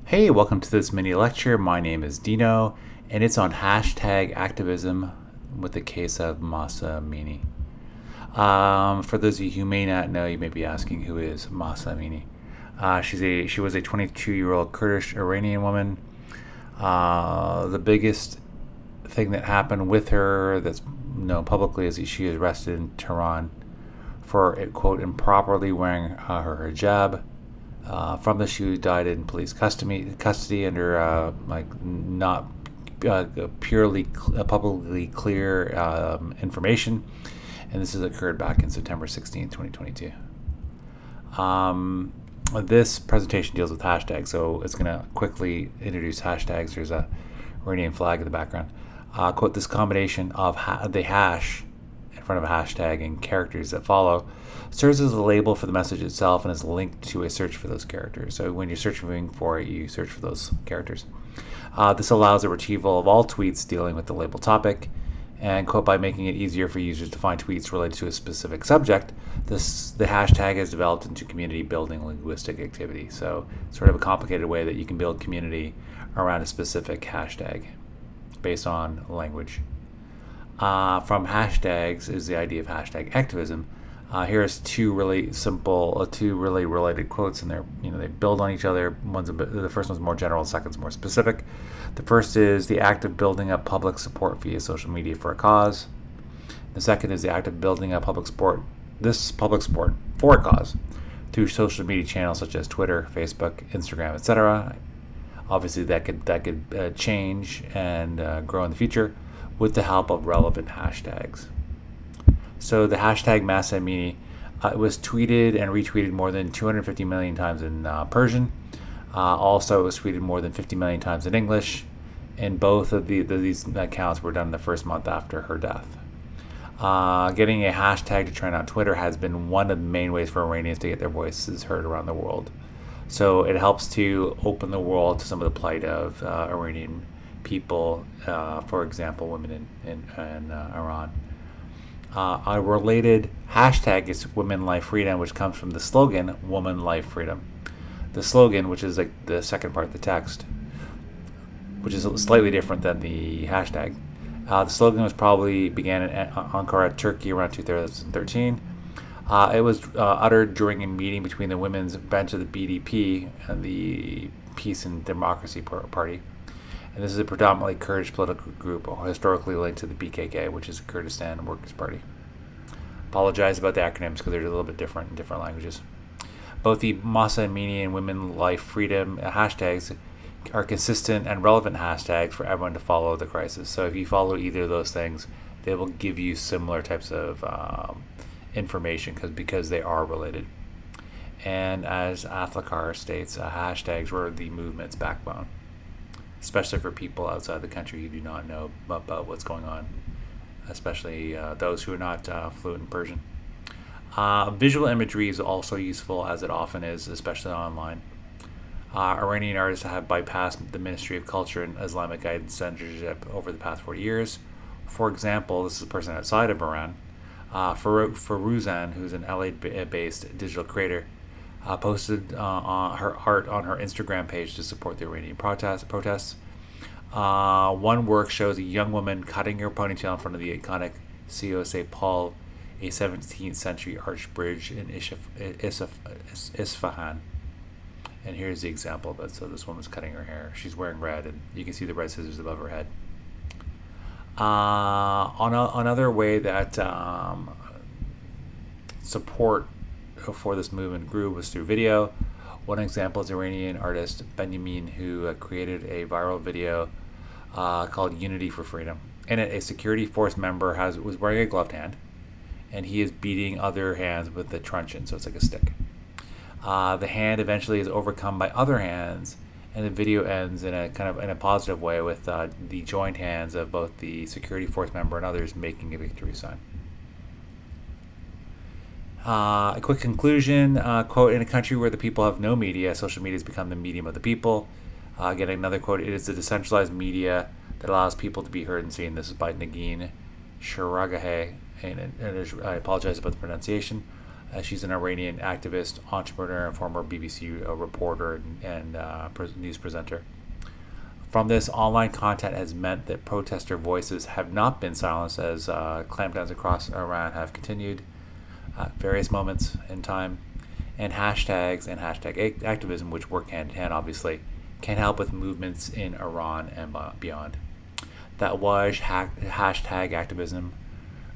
Hey, welcome to this mini lecture. My name is Dino, and it's on hashtag activism with the case of Mahsa Amini. For those of you who may not know, you may be asking who is Mahsa Amini. She was a 22-year-old Kurdish Iranian woman. The biggest thing that happened with her that's known publicly is that she was arrested in Tehran for, quote, improperly wearing her hijab. From this, she died in police custody under not purely publicly clear information, and this has occurred back in September 16, 2022. This presentation deals with hashtags, so it's going to quickly introduce hashtags. There's a Iranian flag in the background. Quote, this combination of the hash in front of a hashtag and characters that follow serves as a label for the message itself and is linked to a search for those characters. So when you're searching for it, you search for those characters. This allows the retrieval of all tweets dealing with the label topic, and quote, by making it easier for users to find tweets related to a specific subject, the hashtag has developed into community building linguistic activity. So sort of a complicated way that you can build community around a specific hashtag based on language. From hashtags is the idea of hashtag activism. Here's two really simple, two really related quotes, and they build on each other. The first one's more general, the second's more specific. The first is the act of building up public support via social media for a cause. The second is the act of building up public support for a cause through social media channels such as Twitter, Facebook, Instagram, etc. Obviously, that could change and grow in the future with the help of relevant hashtags. So the hashtag Mahsa Amini was tweeted and retweeted more than 250 million times in Persian. Also, it was tweeted more than 50 million times in English, and both of these accounts were done the first month after her death. Getting a hashtag to trend on Twitter has been one of the main ways for Iranians to get their voices heard around the world. So it helps to open the world to some of the plight of Iranian people, for example, women in Iran. A related hashtag is Women Life Freedom, which comes from the slogan Woman Life Freedom. The slogan, which is like the second part of the text, which is slightly different than the hashtag. The slogan began in Ankara, Turkey around 2013. It was uttered during a meeting between the women's bench of the BDP and the Peace and Democracy Party. And this is a predominantly Kurdish political group historically linked to the PKK, which is the Kurdistan Workers' Party. Apologize about the acronyms because they're a little bit different in different languages. Both the Mahsa Amini and Women Life Freedom hashtags are consistent and relevant hashtags for everyone to follow the crisis. So if you follow either of those things, they will give you similar types of information because they are related. And as Athlikar states, hashtags were the movement's backbone, especially for people outside the country who do not know about what's going on, especially those who are not fluent in Persian. Visual imagery is also useful, as it often is, especially online. Iranian artists have bypassed the Ministry of Culture and Islamic Guidance censorship over the past 40 years. For example, this is a person outside of Iran, Farouzan, who's an LA-based digital creator, posted on her art on her Instagram page to support the Iranian protests. One work shows a young woman cutting her ponytail in front of the iconic St. Paul, a 17th century arch bridge in Isfahan. And here's the example of it. So this woman's cutting her hair. She's wearing red, and you can see the red scissors above her head. Another way that support for this movement grew was through video. One example is Iranian artist Benjamin, who created a viral video called Unity for Freedom. In it, a security force member was wearing a gloved hand, and he is beating other hands with a truncheon, so it's like a stick. The hand eventually is overcome by other hands, and the video ends in a positive way with the joined hands of both the security force member and others making a victory sign. A quick conclusion, quote, in a country where the people have no media, social media has become the medium of the people. Again, another quote, it is the decentralized media that allows people to be heard and seen. This is by Nagin Sharagahe, and I apologize about the pronunciation. She's an Iranian activist, entrepreneur, and former BBC reporter and news presenter. From this, online content has meant that protester voices have not been silenced as clampdowns across Iran have continued at various moments in time. And hashtags and hashtag activism, which work hand in hand, obviously, can help with movements in Iran and beyond. That was hashtag activism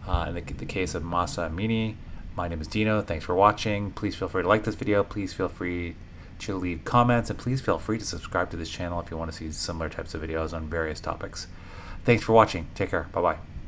in the case of Masa Amini. My name is Dino. Thanks for watching. Please feel free to like this video. Please feel free to leave comments, and please feel free to subscribe to this channel if you want to see similar types of videos on various topics. Thanks for watching. Take care. Bye-bye.